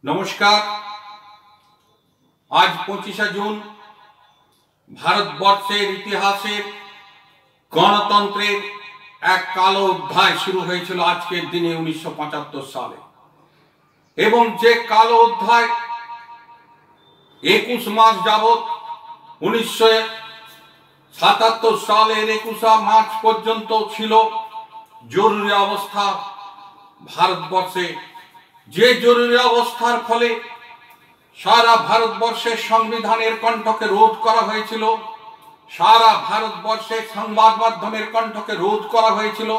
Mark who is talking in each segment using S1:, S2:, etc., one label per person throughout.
S1: नमस्कार। आज 25 जून भारतवर्षेर इतिहासेर गणतंत्रेर एक कालो अध्याय शुरू हয়েছিল आजकेर दिने 1975 साले एवं जे कालो अध्याय 21 मास যাবত 1977 सालेर 21 मार्च पर्यन्त छिलो जरूरी अवस्था भारतवर्षे। जे जरूरी अवस्थार फले सारा भारतवर्षे संविधानेर कण्ठके रोध करा हয়েছিল, सारा भारतवर्षे संबाद माध्यमेर कण्ठके रोध करा हয়েছিল।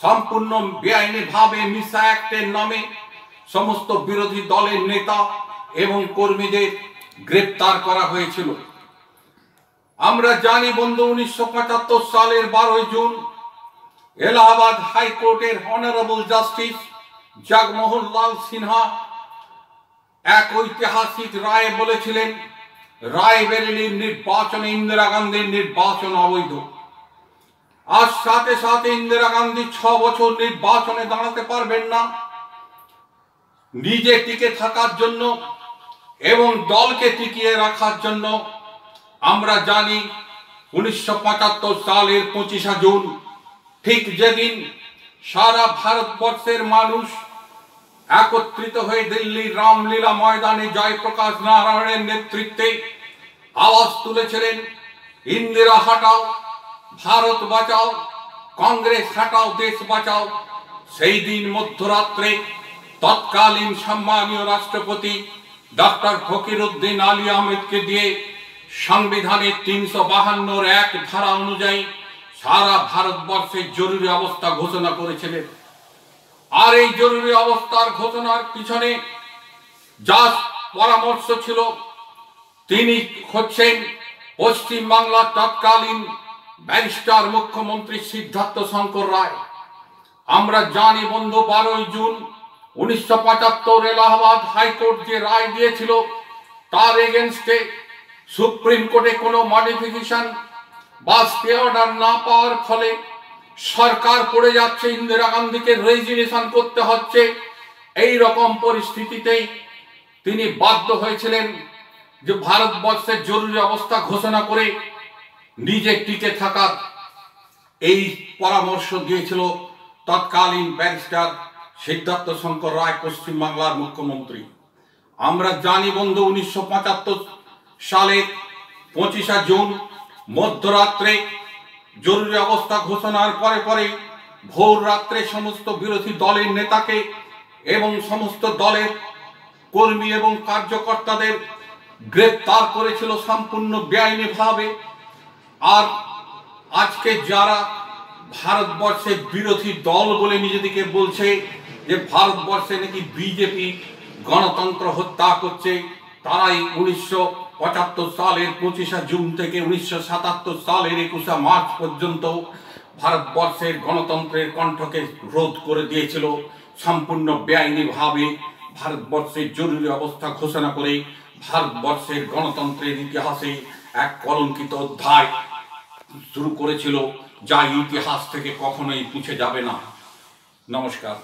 S1: सम्पूर्ण बेआईनी भावे मिसा एक्टेर नामे समस्त बिरोधी दलेर नेता एवं कर्मीदेर ग्रेप्तार करा हয়েছিল। आमरा जानी बंधु 1975 सालेर 12 जून एलाहाबाद हाईकोर्टेर अनारेबल जस्टिस जगमोहन लाल सिन्हा एक ऐतिहासिक राय बोलेছিলেন रायबरेलीर निर्वाचने इंदिरा गांधी निर्वाचन अवैध। आज साथे साथे इंदिरा गांधी 6 বছর निर्वाचने दाঁড়াতে পারবেন না। নিজে টিকে থাকার জন্য এবং দলকে টিকিয়ে রাখার জন্য আমরা জানি 1975 সালের 25 জুন ঠিক যেদিন सारा भारतवर्षेर मानुष एकत्रित हुए दिल्ली रामलीला मैदाने जयप्रकाश नारायणेर नेतृत्वे आवाज तुलेছিলেন इंदिरा हटाओ भारत बचाओ कांग्रेस हटाओ देश बचाओ। सेई दिन मध्यरात्रे तत्कालीन सम्मानीय राष्ट्रपति डॉक्टर फकिरुद्दीन आली आहमेद के दिए संविधानेर 352 एक धारा अनुयायी सारा भारतवर्षे जरूरी अवस्था घोषणा करेছিলেন। আর এই জরুরি অবস্থার ঘোষণার পিছনে যার পরামর্শ ছিল তিনি হচ্ছেন পশ্চিম বাংলার তৎকালীন ব্যারিস্টার মুখ্যমন্ত্রী সিদ্ধার্থ শঙ্কর রায়। আমরা জানি বন্ধু 12 জুন 1975 এলাহাবাদ হাইকোর্ট যে রায় দিয়েছিল তার এগেইনস্টে সুপ্রিম কোর্টে কোনো মডিফিকেশন বা স্টে অর্ডার না পাওয়ার ফলে सरकार पड़े जाच्छे, इंदिरा गांधी के रेजिगनेशन करते हच्छे। এই রকম পরিস্থিতিতে তিনি বাধ্য হয়েছিলেন যে ভারতবর্ষে জরুরি অবস্থা ঘোষণা করে নিজে টিকে থাকার এই পরামর্শ দিয়েছিল তৎকালীন ব্যারিস্টার সিদ্ধার্থ শঙ্কর রায় পশ্চিম বাংলার মুখ্যমন্ত্রী। আমরা জানি বন্ধু 1975 সালের 25 জুন মধ্যরাত্রে जरूरी अवस्था घोषणार परे परे भोर रात्रे समस्त बिरोधी दलेर नेताके एवं समस्त दलेर कर्मी एवं कार्यकर्तादेर ग्रेप्तार करेछिलो सम्पूर्ण बेआईनी भावे। और आजके जारा भारतवर्षे बिरोधी दल बोले निजेदेरके बोलछे जे भारतवर्षे नाकि बीजेपी गणतंत्र हत्या करछे, ताराई 1975 सालेर 25 जून থেকে 1977 सालेर 21 मार्च पर्यन्त भारतवर्षेर गणतंत्रेर कण्ठके रोध करे दिएছিল। सम्पूर्ण बेआईनी भावे भारतवर्षे जरूरी अवस्था घोषणा करे भारतवर्षेर गणतंत्रेर इतिहासे एक कलंकित अध्याय शुरू करेছিল যা ইতিহাস থেকে কখনোই মুছে যাবে না। नमस्कार।